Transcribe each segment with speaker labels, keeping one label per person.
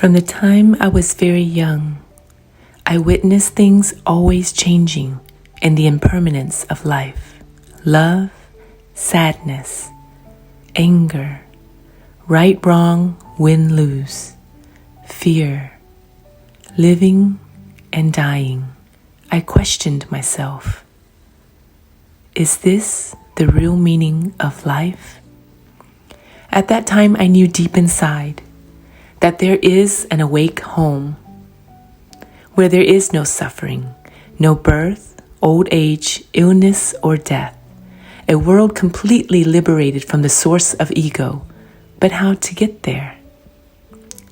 Speaker 1: From the time I was very young, I witnessed things always changing and the impermanence of life. Love, sadness, anger, right, wrong, win, lose, fear, living and dying. I questioned myself. Is this the real meaning of life? At that time, I knew deep inside that there is an awake home where there is no suffering, no birth, old age, illness, or death. A world completely liberated from the source of ego. But how to get there?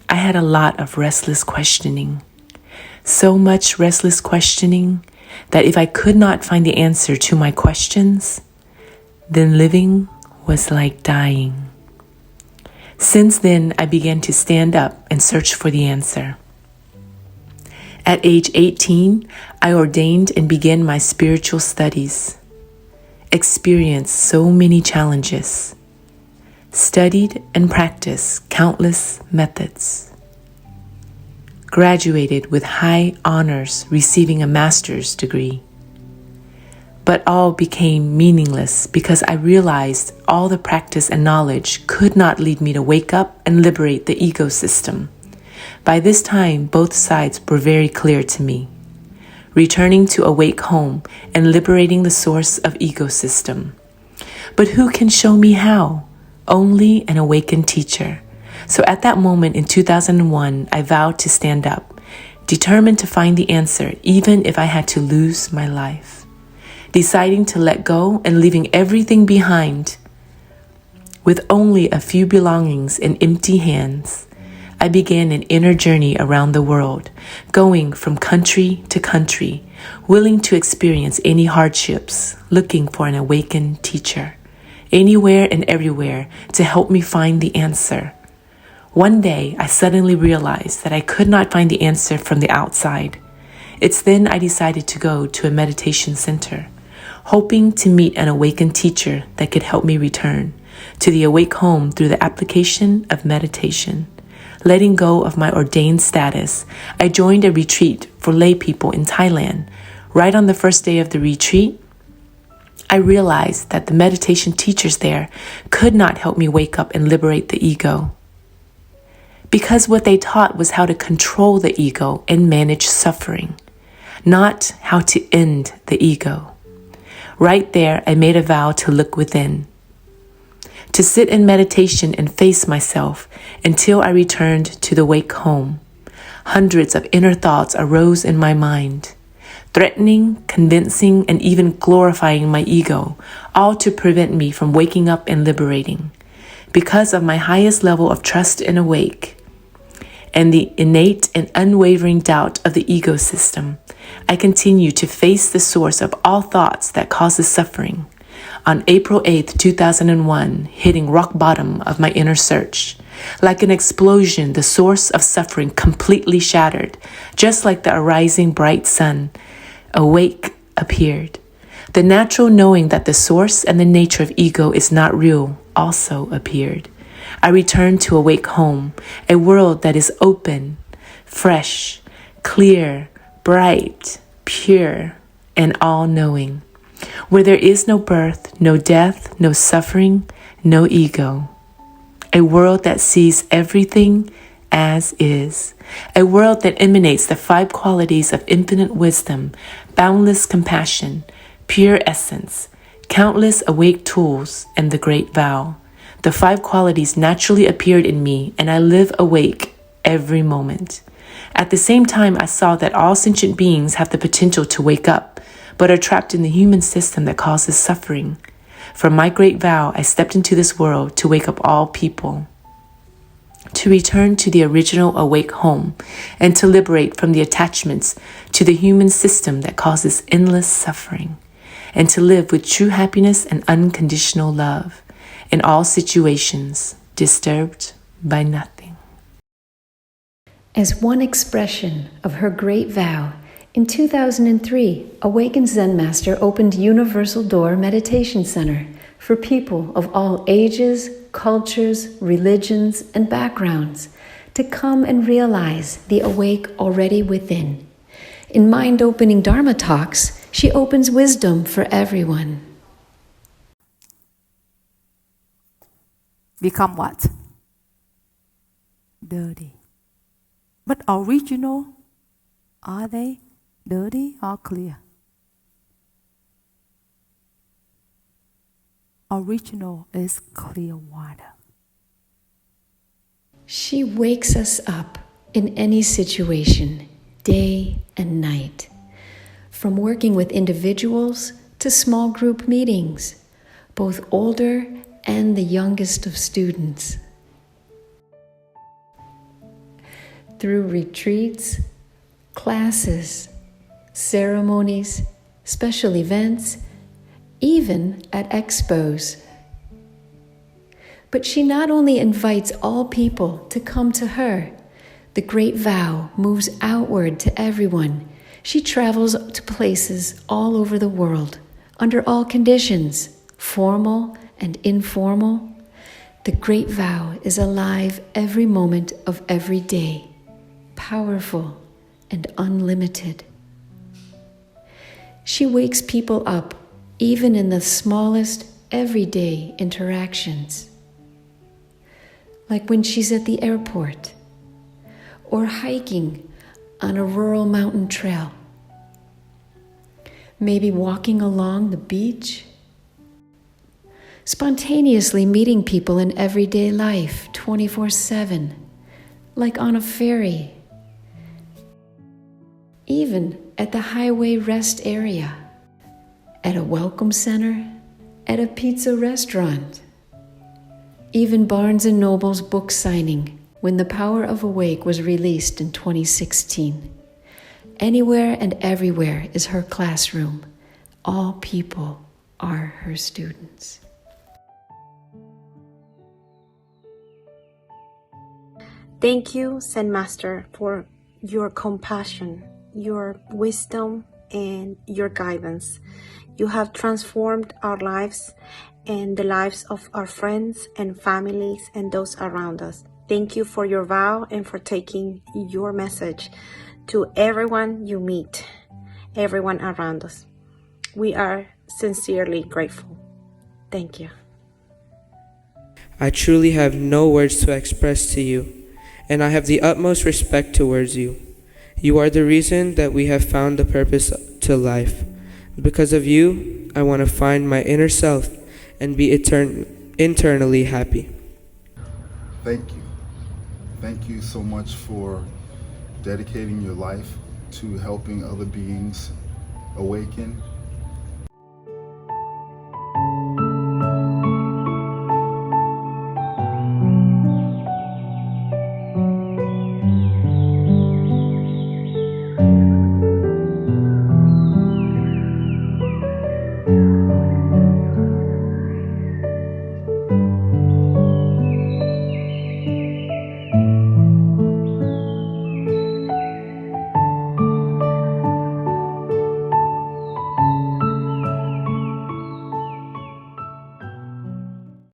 Speaker 1: I had a lot of restless questioning. So much restless questioning that if I could not find the answer to my questions, then living was like dying. Since then, I began to stand up and search for the answer. At age 18, I ordained and began my spiritual studies. Experienced so many challenges. Studied and practiced countless methods. Graduated with high honors, receiving a master's degree. But all became meaningless because I realized all the practice and knowledge could not lead me to wake up and liberate the ego system. By this time, both sides were very clear to me. Returning to awake home and liberating the source of ego system. But who can show me how? Only an awakened teacher. So at that moment in 2001, I vowed to stand up, determined to find the answer even if I had to lose my life. Deciding to let go and leaving everything behind. With only a few belongings and empty hands, I began an inner journey around the world, going from country to country, willing to experience any hardships, looking for an awakened teacher, anywhere and everywhere to help me find the answer. One day, I suddenly realized that I could not find the answer from the outside. It's then I decided to go to a meditation center, hoping to meet an awakened teacher that could help me return to the awake home through the application of meditation. Letting go of my ordained status, I joined a retreat for lay people in Thailand. Right on the first day of the retreat, I realized that the meditation teachers there could not help me wake up and liberate the ego. Because what they taught was how to control the ego and manage suffering, not how to end the ego. Right there, I made a vow to look within, to sit in meditation and face myself until I returned to the wake home. Hundreds of inner thoughts arose in my mind, threatening, convincing, and even glorifying my ego, all to prevent me from waking up and liberating. Because of my highest level of trust and awake, and the innate and unwavering doubt of the ego system, I continue to face the source of all thoughts that causes suffering. On April 8th, 2001, hitting rock bottom of my inner search. Like an explosion, the source of suffering completely shattered, just like the arising bright sun. Awake appeared. The natural knowing that the source and the nature of ego is not real also appeared. I returned to awake home, a world that is open, fresh, clear, bright, pure, and all-knowing, where there is no birth, no death, no suffering, no ego. A world that sees everything as is. A world that emanates the 5 qualities of infinite wisdom, boundless compassion, pure essence, countless awake tools, and the great vow. The 5 qualities naturally appeared in me, and I live awake every moment. At the same time, I saw that all sentient beings have the potential to wake up, but are trapped in the human system that causes suffering. From my great vow, I stepped into this world to wake up all people, to return to the original awake home, and to liberate from the attachments to the human system that causes endless suffering, and to live with true happiness and unconditional love in all situations, disturbed by nothing.
Speaker 2: As one expression of her great vow, in 2003, Awakened Zen Master opened Universal Door Meditation Center for people of all ages, cultures, religions, and backgrounds to come and realize the awake already within. In mind-opening Dharma talks, she opens wisdom for everyone.
Speaker 3: Become what? Dirty. But original, are they dirty or clear? Original is clear water.
Speaker 2: She wakes us up in any situation, day and night, from working with individuals to small group meetings, both older and the youngest of students. Through retreats, classes, ceremonies, special events, even at expos. But she not only invites all people to come to her, the great vow moves outward to everyone. She travels to places all over the world, under all conditions, formal and informal. The great vow is alive every moment of every day, powerful and unlimited. She wakes people up even in the smallest everyday interactions, like when she's at the airport or hiking on a rural mountain trail, maybe walking along the beach, spontaneously meeting people in everyday life 24/7, like on a ferry, even at the highway rest area, at a welcome center, at a pizza restaurant, even Barnes & Noble's book signing when The Power of Awake was released in 2016. Anywhere and everywhere is her classroom. All people are her students.
Speaker 4: Thank you, Zen Master, for your compassion, your wisdom, and your guidance. You have transformed our lives and the lives of our friends and families and those around us. Thank you for your vow and for taking your message to everyone you meet, everyone around us. We are sincerely grateful. Thank you.
Speaker 5: I truly have no words to express to you, and I have the utmost respect towards you. You are the reason that we have found the purpose to life. Because of you, I want to find my inner self and be internally happy.
Speaker 6: Thank you. Thank you so much for dedicating your life to helping other beings awaken.